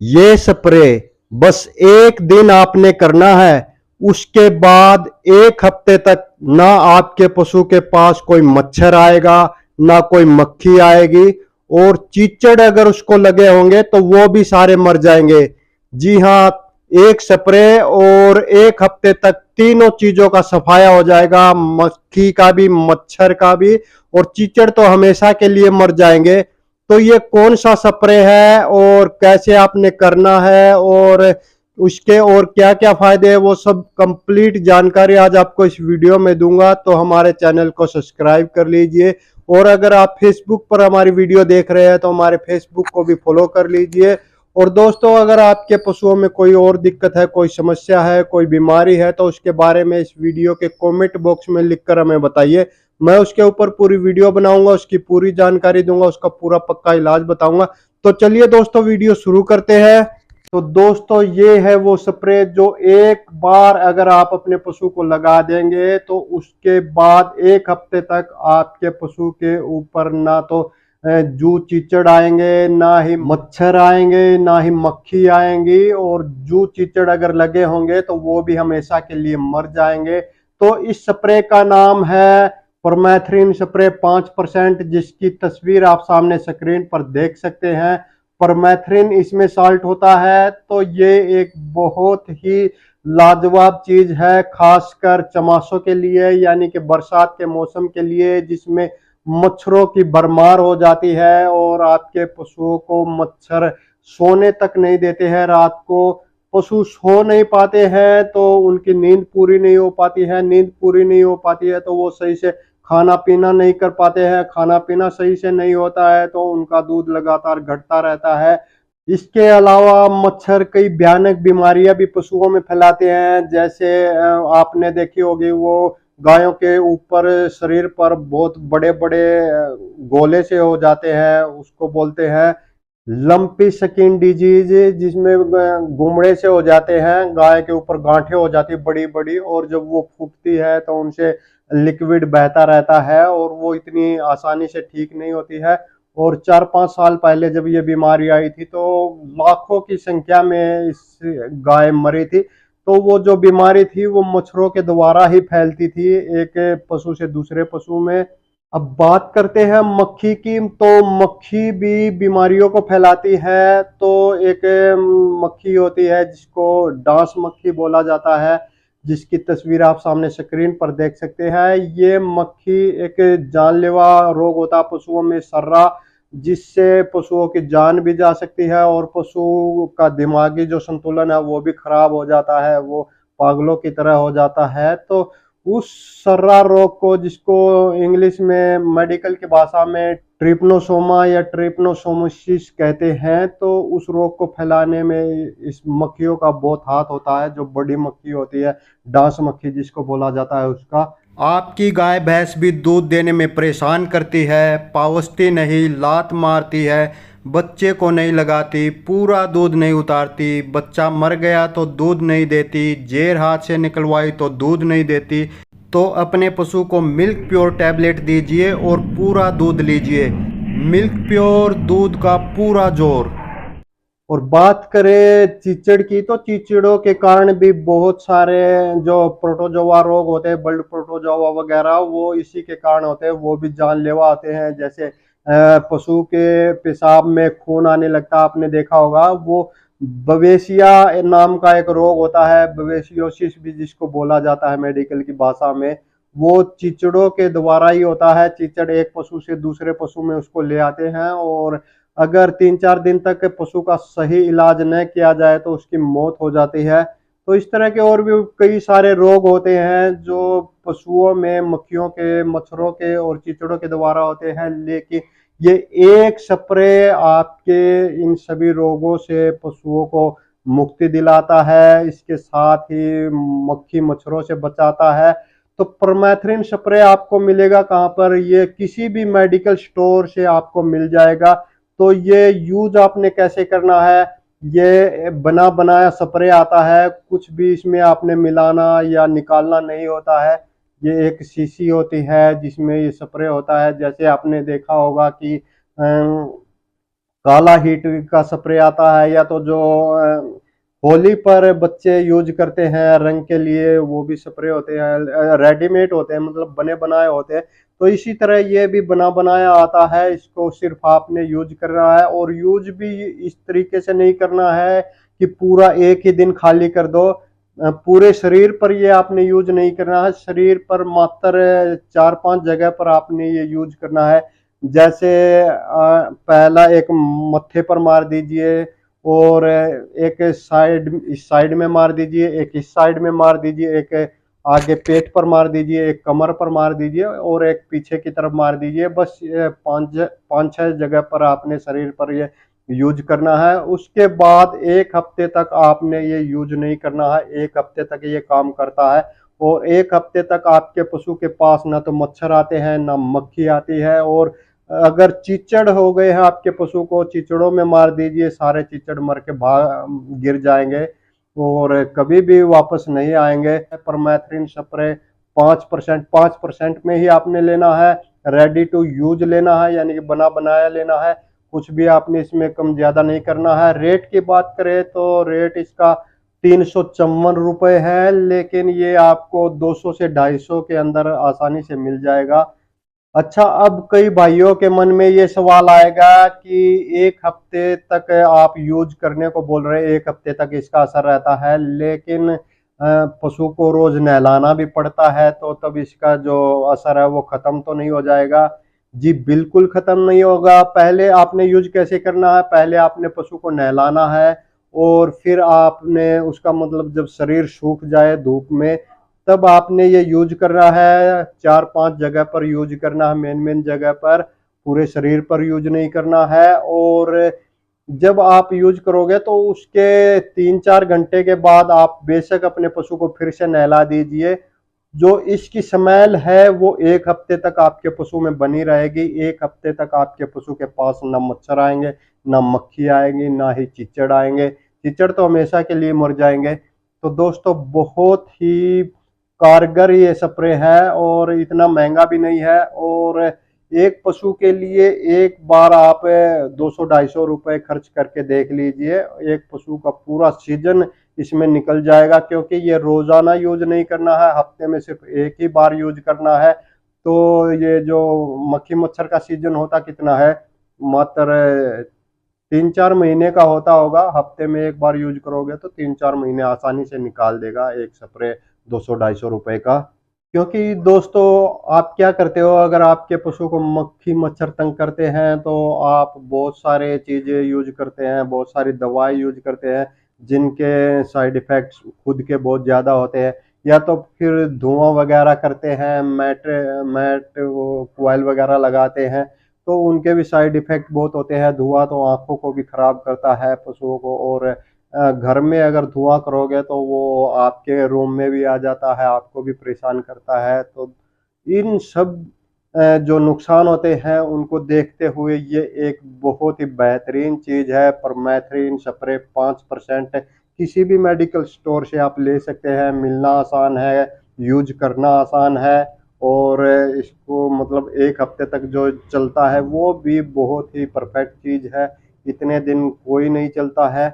ये स्प्रे बस एक दिन आपने करना है। उसके बाद एक हफ्ते तक ना आपके पशु के पास कोई मच्छर आएगा, ना कोई मक्खी आएगी, और चीचड़ अगर उसको लगे होंगे तो वो भी सारे मर जाएंगे। जी हाँ, एक स्प्रे और एक हफ्ते तक तीनों चीजों का सफाया हो जाएगा, मक्खी का भी, मच्छर का भी, और चीचड़ तो हमेशा के लिए मर जाएंगे। तो ये कौन सा स्प्रे है और कैसे आपने करना है और उसके और क्या क्या फायदे हैं, वो सब कंप्लीट जानकारी आज आपको इस वीडियो में दूंगा। तो हमारे चैनल को सब्सक्राइब कर लीजिए, और अगर आप फेसबुक पर हमारी वीडियो देख रहे हैं तो हमारे फेसबुक को भी फॉलो कर लीजिए। और दोस्तों, अगर आपके पशुओं में कोई और दिक्कत है, कोई समस्या है, कोई बीमारी है, तो उसके बारे में इस वीडियो के कमेंट बॉक्स में लिखकर हमें बताइए। मैं उसके ऊपर पूरी वीडियो बनाऊंगा, उसकी पूरी जानकारी दूंगा, उसका पूरा पक्का इलाज बताऊंगा। तो चलिए दोस्तों, वीडियो शुरू करते हैं। तो दोस्तों, ये है वो स्प्रे जो एक बार अगर आप अपने पशु को लगा देंगे तो उसके बाद एक हफ्ते तक आपके पशु के ऊपर ना तो जू चीचड़ आएंगे, ना ही मच्छर आएंगे, ना ही मक्खी आएंगी, और जू चीचड़ अगर लगे होंगे तो वो भी हमेशा के लिए मर जाएंगे। तो इस स्प्रे का नाम है परमेथ्रिन स्प्रे 5%, जिसकी तस्वीर आप सामने स्क्रीन पर देख सकते हैं। परमेथ्रिन इसमें साल्ट होता है। तो ये एक बहुत ही लाजवाब चीज है, खासकर चमासों के लिए, यानी कि बरसात के मौसम के लिए, जिसमें मच्छरों की भरमार हो जाती है और आपके पशुओं को मच्छर सोने तक नहीं देते हैं। रात को पशु सो नहीं पाते हैं तो उनकी नींद पूरी नहीं हो पाती है, नींद पूरी नहीं हो पाती है तो वो सही से खाना पीना नहीं कर पाते हैं, खाना पीना सही से नहीं होता है तो उनका दूध लगातार घटता रहता है। इसके अलावा मच्छर कई भयानक बीमारियां भी पशुओं में फैलाते हैं, जैसे आपने देखी होगी वो गायों के ऊपर शरीर पर बहुत बड़े बड़े गोले से हो जाते हैं, उसको बोलते हैं लंपी स्किन डिजीज, जिसमें गुमड़े से हो जाते हैं, गाय के ऊपर गांठें हो जाती है बड़ी बड़ी, और जब वो फूटती है तो उनसे लिक्विड बहता रहता है और वो इतनी आसानी से ठीक नहीं होती है। और 4-5 साल पहले जब ये बीमारी आई थी तो लाखों की संख्या में इस गाय मरी थी। तो वो जो बीमारी थी वो मच्छरों के द्वारा ही फैलती थी, एक पशु से दूसरे पशु में। अब बात करते हैं मक्खी की, तो मक्खी भी बीमारियों को फैलाती है। तो एक मक्खी होती है जिसको डांस मक्खी बोला जाता है, जिसकी तस्वीर आप सामने स्क्रीन पर देख सकते हैं। ये मक्खी एक जानलेवा रोग होता है पशुओं में, सर्रा, जिससे पशुओं की जान भी जा सकती है और पशु का दिमागी जो संतुलन है वो भी खराब हो जाता है, वो पागलों की तरह हो जाता है। तो उस सर्रा रोग को, जिसको इंग्लिश में मेडिकल की भाषा में ट्रिपनोसोमा या ट्रिपनोसोमोसिस कहते हैं, तो उस रोग को फैलाने में इस मक्खियों का बहुत हाथ होता है। जो बड़ी मक्खी होती है, डांस मक्खी जिसको बोला जाता है, उसका। आपकी गाय भैंस भी दूध देने में परेशान करती है, पावसती नहीं, लात मारती है, बच्चे को नहीं लगाती, पूरा दूध नहीं उतारती, बच्चा मर गया तो दूध नहीं देती, जेर हाथ से निकलवाई तो दूध नहीं देती। तो अपने पशु को मिल्क प्योर टैबलेट दीजिए और पूरा दूध लीजिए। मिल्क प्योर, दूध का पूरा जोर। और बात करें चीचड़ की, तो चीचड़ों के कारण भी बहुत सारे जो प्रोटोजोआ रोग होते हैं, बल्ड प्रोटोजोआ वगैरह, वो इसी के कारण होते हैं, वो भी जानलेवा होते हैं। जैसे पशु के पेशाब में खून आने लगता है, आपने देखा होगा। वो बवेसिया नाम का एक रोग होता है, बवेसियोसिस भी जिसको बोला जाता है मेडिकल की भाषा में, वो चीचड़ों के द्वारा ही होता है। चीचड़ एक पशु से दूसरे पशु में उसको ले आते हैं, और अगर 3-4 दिन तक पशु का सही इलाज न किया जाए तो उसकी मौत हो जाती है। तो इस तरह के और भी कई सारे रोग होते हैं जो पशुओं में मक्खियों के, मच्छरों के और चीचड़ों के द्वारा होते हैं, लेकिन ये एक स्प्रे आपके इन सभी रोगों से पशुओं को मुक्ति दिलाता है, इसके साथ ही मक्खी मच्छरों से बचाता है। तो परमेथ्रिन स्प्रे आपको मिलेगा कहाँ पर? ये किसी भी मेडिकल स्टोर से आपको मिल जाएगा। तो ये यूज आपने कैसे करना है? ये बना बनाया स्प्रे आता है, कुछ भी इसमें आपने मिलाना या निकालना नहीं होता है। ये एक शीशी होती है जिसमें ये स्प्रे होता है। जैसे आपने देखा होगा कि काला हीट का स्प्रे आता है, या तो जो होली पर बच्चे यूज करते हैं रंग के लिए, वो भी स्प्रे होते हैं, रेडीमेड होते हैं, मतलब बने बनाए होते हैं। तो इसी तरह ये भी बना बनाया आता है, इसको सिर्फ आपने यूज करना है, और यूज भी इस तरीके से नहीं करना है कि पूरा एक ही दिन खाली कर दो। पूरे शरीर पर ये आपने यूज नहीं करना है, शरीर पर मात्र 4-5 जगह पर आपने ये यूज करना है। जैसे पहला एक मत्थे पर मार दीजिए, और एक साइड इस साइड में मार दीजिए, एक इस साइड में मार दीजिए, एक आगे पेट पर मार दीजिए, एक कमर पर मार दीजिए, और एक पीछे की तरफ मार दीजिए। बस ये 5-6 जगह पर आपने शरीर पर ये यूज करना है। उसके बाद 1 हफ्ते तक आपने ये यूज नहीं करना है, 1 हफ्ते तक ये काम करता है। और 1 हफ्ते तक आपके पशु के पास ना तो मच्छर आते हैं, ना मक्खी आती है। और अगर चीचड़ हो गए हैं आपके पशु को, चीचड़ों में मार दीजिए, सारे चीचड़ मर के भाग गिर जाएंगे और कभी भी वापस नहीं आएंगे। परमेथ्रिन स्प्रे 5% में ही आपने लेना है, रेडी टू यूज लेना है, यानी कि बना बनाया लेना है। कुछ भी आपने इसमें कम ज्यादा नहीं करना है। रेट की बात करें तो रेट इसका 354 रुपये है, लेकिन ये आपको 200 से 250 के अंदर आसानी से मिल जाएगा। अच्छा, अब कई भाइयों के मन में ये सवाल आएगा कि 1 हफ्ते तक आप यूज करने को बोल रहे हैं, 1 हफ्ते तक इसका असर रहता है, लेकिन पशु को रोज नहलाना भी पड़ता है, तो तब इसका जो असर है वो खत्म तो नहीं हो जाएगा? जी बिल्कुल खत्म नहीं होगा। पहले आपने यूज कैसे करना है, पहले आपने पशु को नहलाना है, और फिर आपने उसका मतलब जब शरीर सूख जाए धूप में, तब आपने ये यूज करना है। 4-5 जगह पर यूज करना है, मेन मेन जगह पर, पूरे शरीर पर यूज नहीं करना है। और जब आप यूज करोगे तो उसके 3-4 घंटे के बाद आप बेशक अपने पशु को फिर से नहला दीजिए। जो इसकी स्मेल है वो 1 हफ्ते तक आपके पशु में बनी रहेगी। 1 हफ्ते तक आपके पशु के पास ना मच्छर आएंगे, ना मक्खी आएंगी, ना ही चिचड़ आएंगे। चिचड़ तो हमेशा के लिए मर जाएंगे। तो दोस्तों, बहुत ही कारगर ये स्प्रे है, और इतना महंगा भी नहीं है। और एक पशु के लिए एक बार आप 200-250 रुपए खर्च करके देख लीजिए, एक पशु का पूरा सीजन इसमें निकल जाएगा। क्योंकि ये रोजाना यूज नहीं करना है, हफ्ते में सिर्फ एक ही बार यूज करना है। तो ये जो मक्खी मच्छर का सीजन होता कितना है, मात्र 3-4 महीने का होता होगा। हफ्ते में एक बार यूज करोगे तो 3-4 महीने आसानी से निकाल देगा एक स्प्रे 200-250 रुपए का। क्योंकि दोस्तों, आप क्या करते हो, अगर आपके पशु को मक्खी मच्छर तंग करते हैं तो आप बहुत सारे चीजें यूज करते हैं, बहुत सारी दवाई यूज करते हैं, जिनके साइड इफेक्ट्स खुद के बहुत ज्यादा होते हैं। या तो फिर धुआं वगैरह करते हैं, मैट मैट कोयल वगैरह लगाते हैं, तो उनके भी साइड इफेक्ट बहुत होते हैं। धुआं तो आंखों को भी खराब करता है पशुओं को, और घर में अगर धुआं करोगे तो वो आपके रूम में भी आ जाता है, आपको भी परेशान करता है। तो इन सब जो नुकसान होते हैं उनको देखते हुए ये एक बहुत ही बेहतरीन चीज है, परमेथ्रिन स्प्रे 5%। किसी भी मेडिकल स्टोर से आप ले सकते हैं, मिलना आसान है, यूज करना आसान है, और इसको मतलब 1 हफ्ते तक जो चलता है वो भी बहुत ही परफेक्ट चीज है। इतने दिन कोई नहीं चलता है।